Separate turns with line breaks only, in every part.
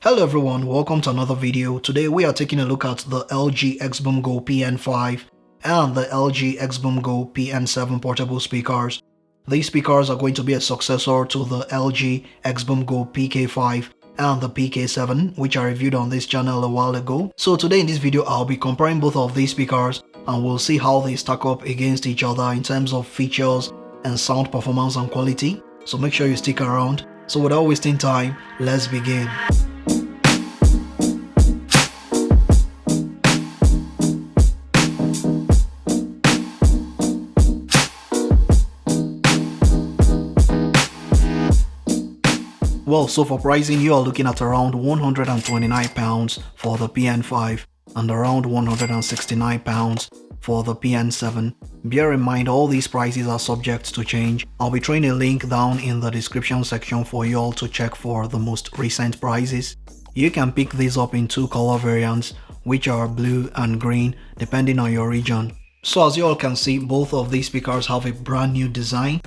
Hello everyone, welcome to another video. Today we are taking a look at the LG XBoom Go PN5 and the LG XBoom Go PN7 portable speakers. These speakers are going to be a successor to the LG XBoom Go PK5 and the PK7, which I reviewed on this channel a while ago. So today in this video I'll be comparing both of these speakers and we'll see how they stack up against each other in terms of features and sound performance and quality. So make sure you stick around. So without wasting time, let's begin. Well, so for pricing, you are looking at around £129 for the PN5 and around £169 for the PN7. Bear in mind, all these prices are subject to change. I'll be throwing a link down in the description section for you all to check for the most recent prices. You can pick these up in two color variants, which are blue and green, depending on your region. So as you all can see, both of these speakers have a brand new design.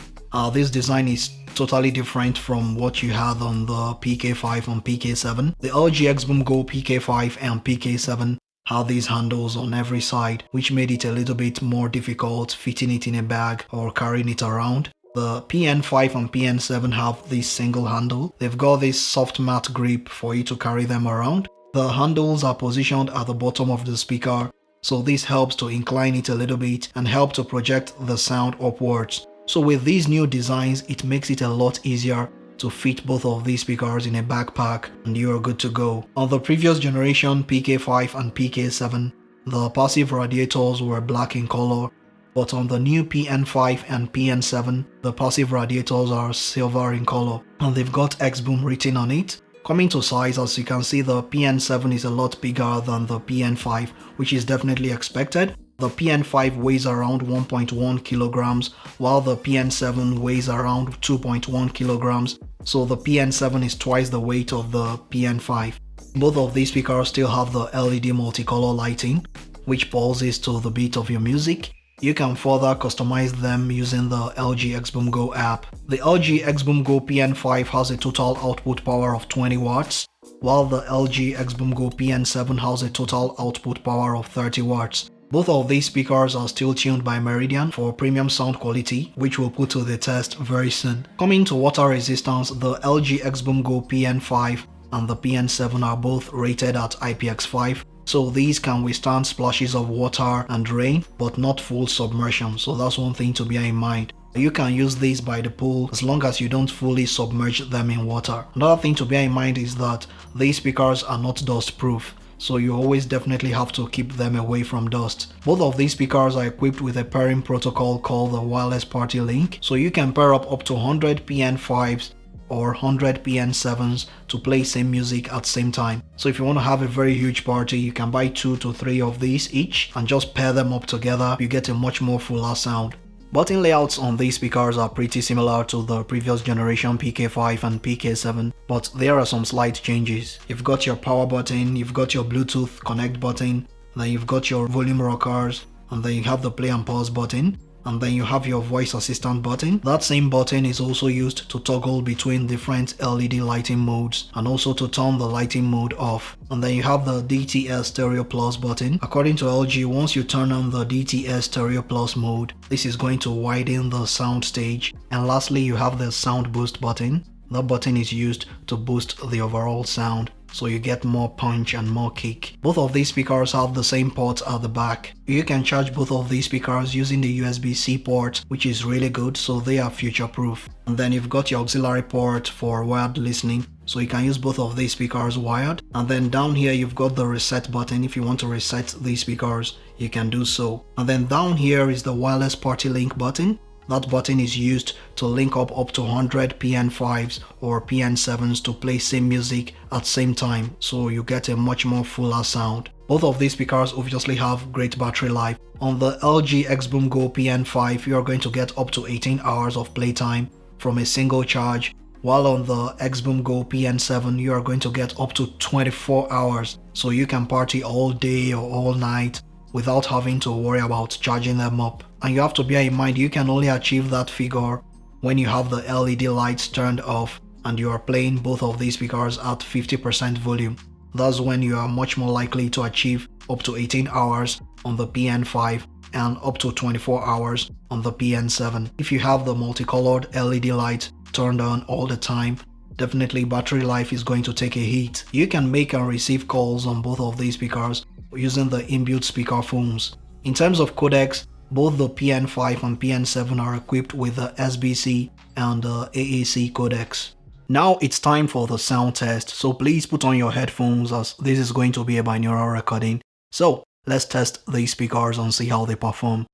This design is totally different from what you had on the PK5 and PK7. The LG XBoom Go PK5 and PK7 had these handles on every side, which made it a little bit more difficult fitting it in a bag or carrying it around. The PN5 and PN7 have this single handle. They've got this soft mat grip for you to carry them around. The handles are positioned at the bottom of the speaker, so this helps to incline it a little bit and help to project the sound upwards. So with these new designs, it makes it a lot easier to fit both of these speakers in a backpack and you are good to go. On the previous generation PK5 and PK7, the passive radiators were black in color, but on the new PN5 and PN7, the passive radiators are silver in color and they've got XBoom written on it. Coming to size, as you can see, the PN7 is a lot bigger than the PN5, which is definitely expected. The PN5 weighs around 1.1 kilograms, while the PN7 weighs around 2.1 kilograms, so the PN7 is twice the weight of the PN5. Both of these speakers still have the LED multicolor lighting, which pulses to the beat of your music. You can further customize them using the LG XBoom Go app. The LG XBoom Go PN5 has a total output power of 20 watts, while the LG XBoom Go PN7 has a total output power of 30 watts. Both of these speakers are still tuned by Meridian for premium sound quality, which we'll put to the test very soon. Coming to water resistance, the LG XBoom Go PN5 and the PN7 are both rated at IPX5, so these can withstand splashes of water and rain, but not full submersion, so that's one thing to bear in mind. You can use these by the pool as long as you don't fully submerge them in water. Another thing to bear in mind is that these speakers are not dust proof, so you always definitely have to keep them away from dust. Both of these speakers are equipped with a pairing protocol called the Wireless Party Link, so you can pair up to 100 PN5s or 100 PN7s to play same music at same time. So if you want to have a very huge party, you can buy 2 to 3 of these each and just pair them up together. You get a much more fuller sound. Button layouts on these speakers are pretty similar to the previous generation PK5 and PK7, but there are some slight changes. You've got your power button, you've got your Bluetooth connect button, then you've got your volume rockers, and then you have the play and pause button, and then you have your voice assistant button. That same button is also used to toggle between different LED lighting modes and also to turn the lighting mode off. And then you have the DTS Stereo Plus button. According to LG, once you turn on the DTS Stereo Plus mode, this is going to widen the sound stage. And lastly, you have the Sound Boost button. That button is used to boost the overall sound, so you get more punch and more kick. Both of these speakers have the same port at the back. You can charge both of these speakers using the USB-C port, which is really good, so they are future-proof. And then you've got your auxiliary port for wired listening, so you can use both of these speakers wired. And then down here you've got the reset button. If you want to reset these speakers, you can do so. And then down here is the Wireless Party Link button. That button is used to link up to 100 PN5s or PN7s to play same music at same time, so you get a much more fuller sound. Both of these speakers obviously have great battery life. On the LG XBoom Go PN5, you are going to get up to 18 hours of playtime from a single charge, while on the XBoom Go PN7, you are going to get up to 24 hours, so you can party all day or all night without having to worry about charging them up. And you have to bear in mind, you can only achieve that figure when you have the LED lights turned off. and you are playing both of these speakers at 50% volume. That's when you are much more likely to achieve up to 18 hours on the PN5 and up to 24 hours on the PN7. If you have the multicolored LED light turned on all the time, definitely battery life is going to take a hit. You can make and receive calls on both of these speakers using the inbuilt speakerphones. In terms of codecs, both the PN5 and PN7 are equipped with the SBC and the AAC codecs. Now it's time for the sound test, so please put on your headphones as this is going to be a binaural recording. So let's test these speakers and see how they perform.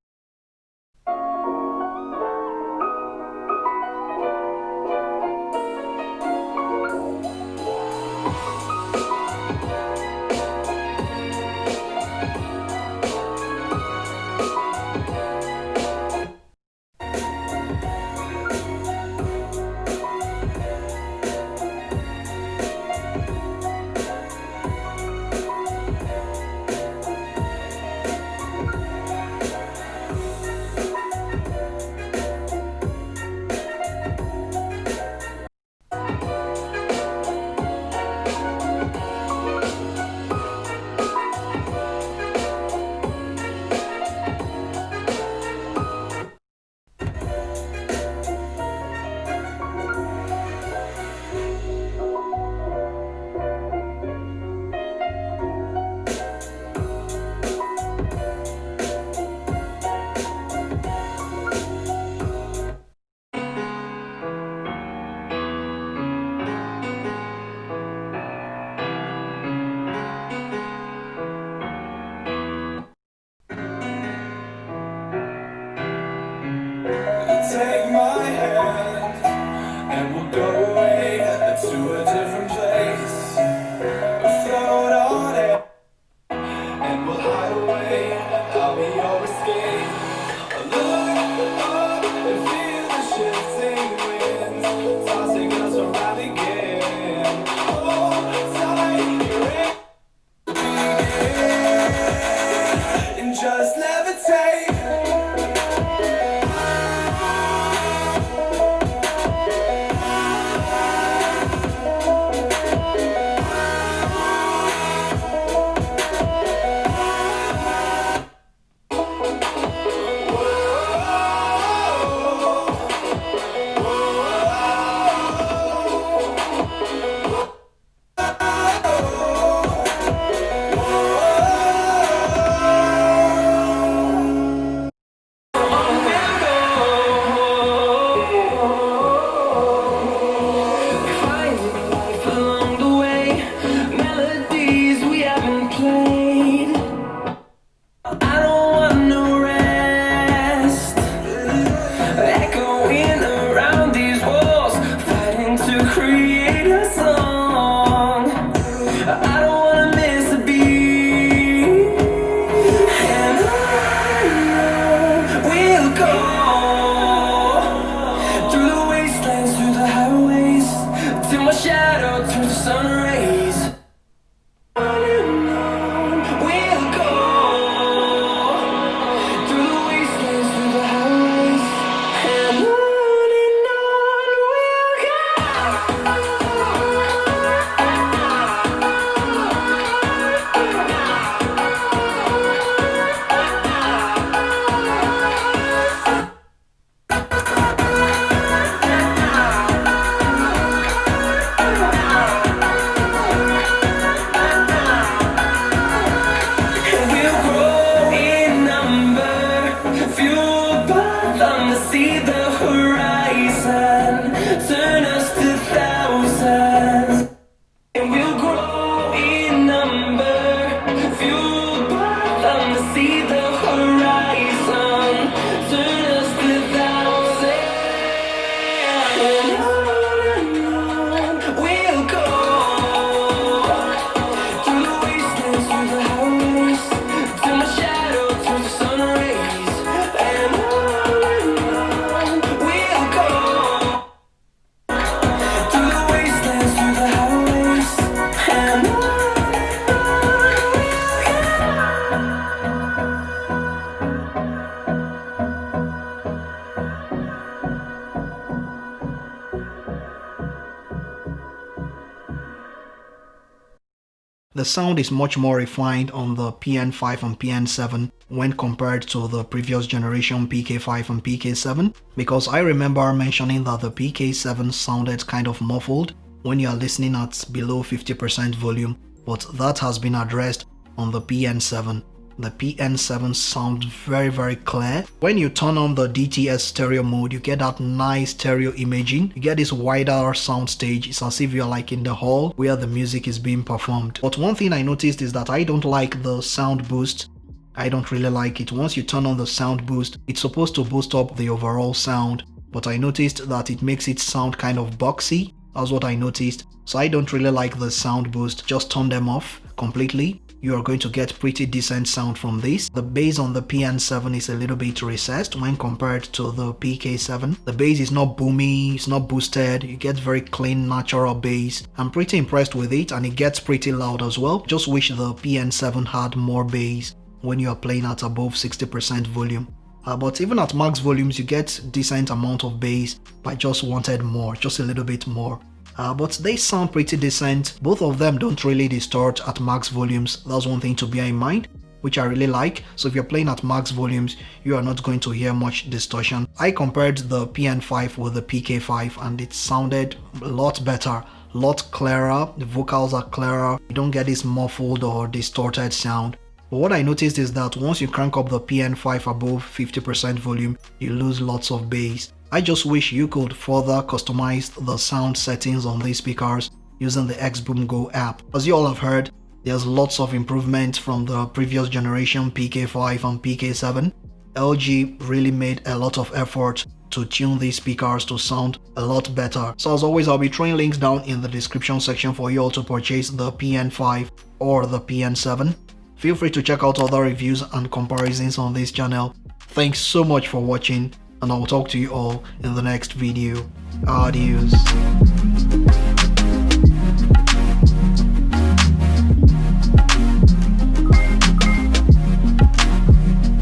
The sound is much more refined on the PN5 and PN7 when compared to the previous generation PK5 and PK7, because I remember mentioning that the PK7 sounded kind of muffled when you are listening at below 50% volume, but that has been addressed on the PN7. The PN7 sounds very clear. When you turn on the DTS stereo mode, you get that nice stereo imaging. You get this wider sound stage. It's as if you're like in the hall where the music is being performed. But one thing I noticed is that I don't like the sound boost. I don't really like it. Once you turn on the sound boost, it's supposed to boost up the overall sound, but I noticed that it makes it sound kind of boxy. That's what I noticed. So I don't really like the sound boost. Just turn them off completely. You are going to get pretty decent sound from this. The bass on the PN7 is a little bit recessed when compared to the PK7. The bass is not boomy, it's not boosted. You get very clean, natural bass. I'm pretty impressed with it, and it gets pretty loud as well. Just wish the PN7 had more bass when you are playing at above 60% volume. But even at max volumes, you get decent amount of bass, but I just wanted more, just a little bit more. But they sound pretty decent. Both of them don't really distort at max volumes. That's one thing to bear in mind, which I really like. So if you're playing at max volumes, you are not going to hear much distortion. I compared the PN5 with the PK5 and it sounded a lot better, a lot clearer. The vocals are clearer. You don't get this muffled or distorted sound. But what I noticed is that once you crank up the PN5 above 50% volume, you lose lots of bass. I just wish you could further customize the sound settings on these speakers using the XBoom Go app. As you all have heard, there's lots of improvement from the previous generation PK5 and PK7. LG really made a lot of effort to tune these speakers to sound a lot better. So as always, I'll be throwing links down in the description section for you all to purchase the PN5 or the PN7. Feel free to check out other reviews and comparisons on this channel. Thanks so much for watching, and I'll talk to you all in the next video. Adios.